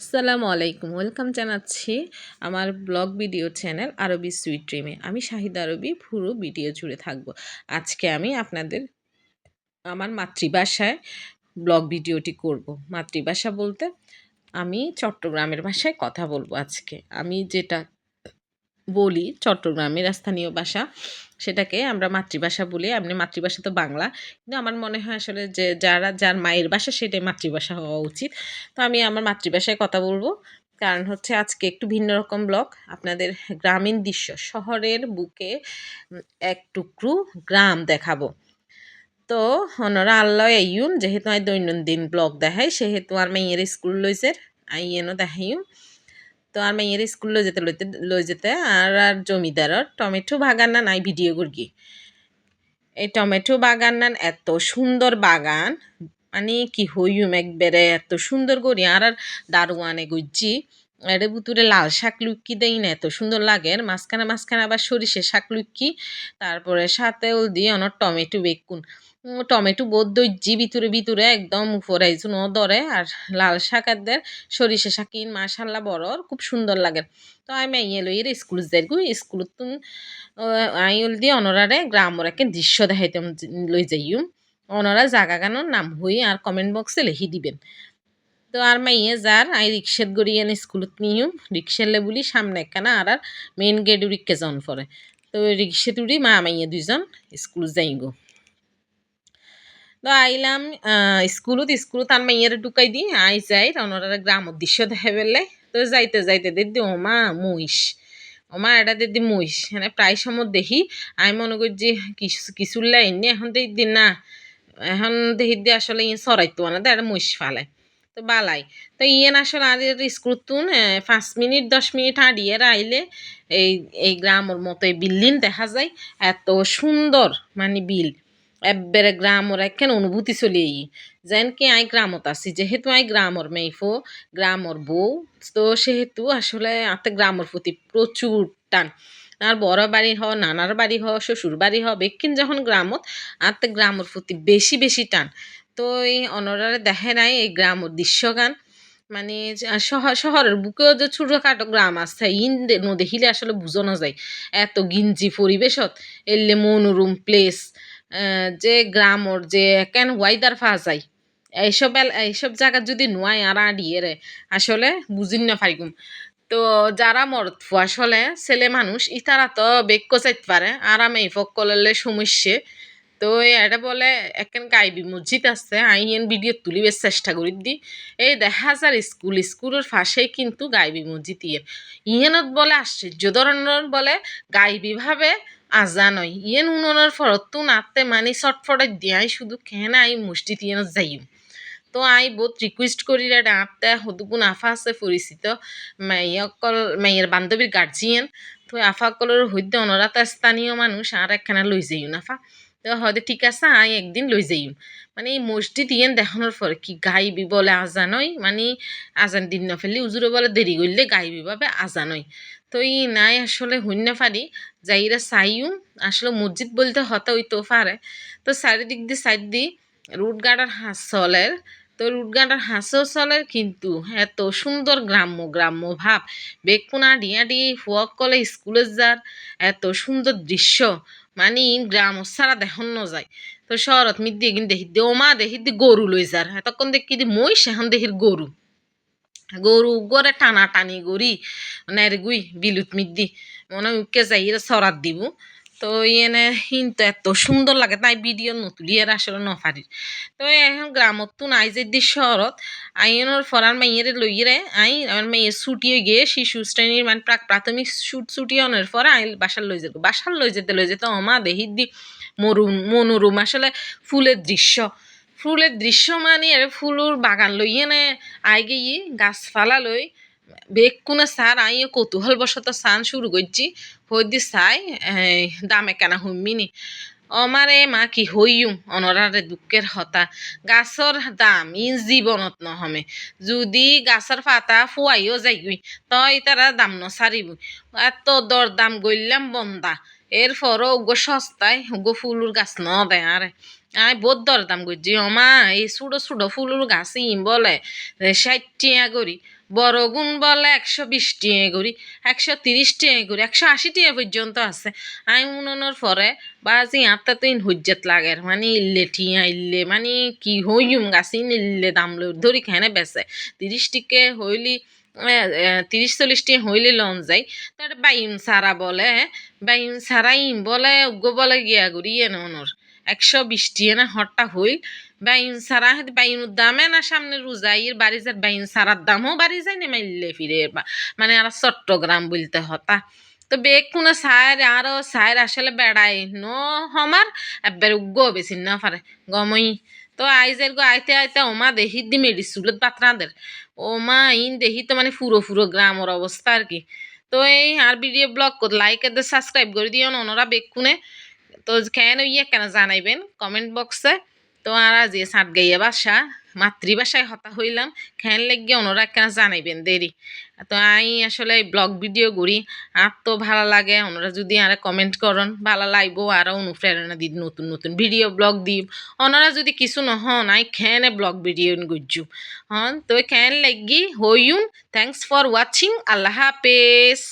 আসসালামু আলাইকুম, ওয়েলকাম জানাচ্ছি আমার ব্লগ ভিডিও চ্যানেল আরবি সুইট ড্রিমে। আমি শাহিদা আরবি পুরো ভিডিও জুড়ে থাকবো। আজকে আমি আপনাদের আমার মাতৃভাষায় ব্লগ ভিডিওটি করব। মাতৃভাষা বলতে আমি চট্টগ্রামের ভাষায় কথা বলবো আজকে। আমি যেটা বলি চট্টগ্রামের স্থানীয় ভাষা, সেটাকে আমরা মাতৃভাষা বলি। এমনি মাতৃভাষা তো বাংলা, কিন্তু আমার মনে হয় আসলে যে যার মায়ের ভাষা সেটাই মাতৃভাষা হওয়া উচিত। তো আমি আমার মাতৃভাষায় কথা বলবো। কারণ হচ্ছে আজকে একটু ভিন্ন রকম ব্লগ, আপনাদের গ্রামীণ দৃশ্য, শহরের বুকে এক টুকরো গ্রাম দেখাবো। তো হনরা আল্লাহ আইয়ুন, যেহেতু আমি দৈনন্দিন ব্লগ দেখাই সেহেতু আর মেয়ের স্কুল লইছে আইয়েনও দেখাইম। তো আর মেয়ের স্কুল লই যেতে আর জমিদারর টমেটো বাগান না নাই ভিডিও করি। এই টমেটো বাগান না এত সুন্দর বাগান, মানে কি হইম একবারে এত সুন্দর করি। আর দারোয়ানে গুজি এর ভিতরে লাল শাক লুক্কি দেই না, এত সুন্দর লাগে। মাঝখানে মাঝখানে আবার সরিষে শাক লুক্কি, তারপরে সাথে ওল দিয়ে অনেক টমেটো বেগুন। টমেটো বোধ দইজি ভিতরে ভিতরে একদম উপরে আইজুন ও ধরে। আর লাল শাক আর সরিষা শাকিন মাশাল্লাহ বড় খুব সুন্দর লাগে। তো আমি ইয়ে লই স্কুল যাই গো, স্কুল তুন আই ওল দিয়ে অনরারে গ্রামর একে দৃশ্য দেখাইতাম লই যাইম। অনরা জাগা গানোর নাম হই আর কমেন্ট বক্সে লিখি দিবেন। তো আর মাইয়ে যার আই রিক্সাত গড়িয়ে স্কুলত নিয়ম রিক্সালে বলি সামনে একখানা আর মেইন গেট রিক্কে জন পরে। তো রিক্সা তুড়ি মা মাইয়ে দুইজন স্কুল যাই গো। তো আইলাম স্কুলত আর মাইয়ের ঢুকাই দি আই যাই অনরা গ্রামের দৃশ্য দেখে ফেললে। তো যাইতে যাইতে দেখি ওমা মহিষ, ওমা এটা দেখি মহিষ। মানে প্রায় সময় দেখি আমি মনে করি যে কিছু লাইনি, এখন দেখি না, এখন দেখি দিয়ে আসলে ইয়ে সরাইতো না এটা মহিষ ফালে। তো বালাই তো ইয়ে আসলে আর স্কুল তুন 5 মিনিট 10 মিনিট হাঁটিয়ে আইলে এই এই গ্রামের মতো এই বিল্ডিং দেখা যায়। এত সুন্দর মানে বিল একবারে গ্রামর একখান অনুভূতি চলে যেন কি আই গ্রামত আছি। যেহেতু আই গ্রামর মেইফো, গ্রামর বউ, তো সেহেতু আসলে আতে গ্রামের প্রতি প্রচুর টান। আর বড় বাড়ি হ, নানার বাড়ি হ, শ্বশুর বাড়ি হ, বেকিন যখন গ্রামত আতে গ্রামের প্রতি বেশি বেশি টান। তো এই অনরারে দেখে নাই এই গ্রামের দৃশ্যগান, মানে শহরের বুকেও যে ছোটখাটো গ্রাম আছে ইন দেখিলে আসলে বুঝানো যায়। এত গিঞ্জি পরিবেশত এলে মনোরম প্লেস, যে গ্রামর যে কেন ওয়াইদার পাওয়া যায় এইসব জায়গা যদি নোয়াই আর আডিয়ে রে আসলে বুঝিন না পারিগুম। তো যারা মরত আসলে ছেলে মানুষ ইতারা তো বেক্য চাইতে পারে, আরাম এই ফক করলে সমস্যা। তো এটা বলে একখান গাইবি মসজিদ আছে, আইন ভিডিও তুলিবার চেষ্টা করি দি। এই দেখা যার স্কুলের পাশেই কিন্তু গাইবি মসজিদ ইয়েনত বলে আশ্চর্য ধরনের বলে গাইবি ভাবে আজান হয়। ইয়েন উননের ফরত নাতে মানে চটফটাই দিয়াই শুধু কেন আই মসজিদ ইয়েনত যাইম। তো আই বহুত রিকুয়েস্ট করি আঁতে সদুগুণ আফা আছে পরিচিত মাইয়কল মাইয়ের বান্ধবীর গার্জিয়ান। তো আফাকলের হইতে অনরাতা স্থানীয় মানুষ আর একখানা লই যাইম আফা। তো হয়তো ঠিক আছে আই একদিন লই যাইম। মানে এই মসজিদ ইয়েন দেখানোর পরে কি গাইবি বলে আজান হয়, মানে আজান দিন না ফেললে উজুরে বলে দেরি করলে গাইবি ভাবে আজান হয়। তো ই নাই আসলে হইনা পারি যাইরা চাইও আসলে মসজিদ বলতে হতে হইতো পারে। তো চারিদিক দিয়ে সাইড দি রুট গার্ডার হাঁস চলের। তো রুট গার্ডার হাঁসও চলের, কিন্তু এত সুন্দর গ্রাম্য গ্রাম্য ভাব। বেকুনা ডিয়া ডি ফুয়ক কলে স্কুলে যার এত সুন্দর দৃশ্য, মানে গ্রাম সারা দেখন ন যায়। তো শহরত মিদ দিয়ে কিন্তু দেখি দিয়ে ওমা দেখি দি গরু লই যার, এতক্ষণ দেখি দি মহিষ, এখন দেখির গরু। গরু গরে টানা টানি গড়ি নেরে গুই বিলুত মিদ্দি মনে উকে যাই এরা সরাত দিব। তো ইয়েনে কিন্তু এত সুন্দর লাগে তাই ভিডিও নতুলিয়ে আসলে নফারি। তো এখন গ্রামত তো নাই যে দি শহরত আইনের ফরার মাইয়ের লইয়ে আই আমার মেয়ের ছুটিয়ে গিয়ে শিশু শ্রেণীর মানে প্রাথমিক ছুটি অনের পরে আই বাসার লই যেতে অমা দেহি দি মনোরম আসলে ফুলের দৃশ্য মানে ফুলুর বাগান লইয়ে নে আই গিয়ে গাছপালা লই বেকুনে সার আই কৌতূহল বশত সান শুরু করছি। হই দি চাই দামে কেনা হুমিনি অমারে মা কি হইম অনরারে দুঃখের হতা। গাছর দাম ই জীবনত নহমে, যদি গাছের পাতা ফুয়াইও যাইগুই তই তারা দাম নসারিব। এত দর দাম গইলাম বন্দা, এরপরও উগো সস্তায় উগো ফুলুর গাছ ন দেয় আরে আই বহুত দরদাম করছি ওমা এই ছোটো ছোটো ফুলুর গাছ ইম বলে 60 টাকা করি বড় গুণ বলে 120 টাকা করি 130 টাকা করি 180 টাকা পর্যন্ত আছে আমি উনুনের পরে বাজি আত্মা তো ইন হুজ্জত লাগে মানে ইল্লে ঠিয়া ইল্লে মানে কি হইম গাছ ইল্লে দাম ধরি খানে বেছে 30 টাকা হইলি 30-40 টাকা হইলে লন যায় তার বাইম সারা বলে বাইম সারা ইম বলে উগ্র বলে গিয়া করি এনর 120 টাকা না হট্টা হইল বাইন সারা বাইনুর দামে না সামনে রোজাইয়ের বাড়ি যার বাইন সারার দামও বাড়ি যায় না মাইলে ফিরে মানে আর চট্টগ্রাম বলতে হতা তো বেগ কোনো সাইর আরো সাইর আসলে বেড়াই নো হমার একবার উগ্গ বেশি না পারে গমই তো আইজের গো আইতে আইতে ওমা দেখি দি মেডিসুলত বাতরাদের ওমা ইন দেখি তো মানে পুরো পুরো গ্রামের অবস্থা আর কি তো এই আর ভিডিও ব্লগ লাইক আর সাবস্ক্রাইব করে দিও ওনারা বেকুনে তো কেন ইয়ে কেন জানাইবেন কমেন্ট বক্সে তো আর আজ সাত গাইয়া বাসা মাতৃভাষায় হতা হইলাম খেয়াল লাগিয়ে ওনারা কেন জানাইবেন দেরি তো আমি আসলে ব্লগ ভিডিও করি আর তো ভালো লাগে ওনারা যদি আর কমেন্ট করন ভালো লাগবো আরও অনুপ্রেরণা দিই নতুন নতুন ভিডিও ব্লগ দিই ওনারা যদি কিছু নহন আই খেনে ব্লগ ভিডিও গুজু হন তো খেয়াল লাগি হইউন থ্যাংকস ফর ওয়াচিং আল্লাহ হাফেজ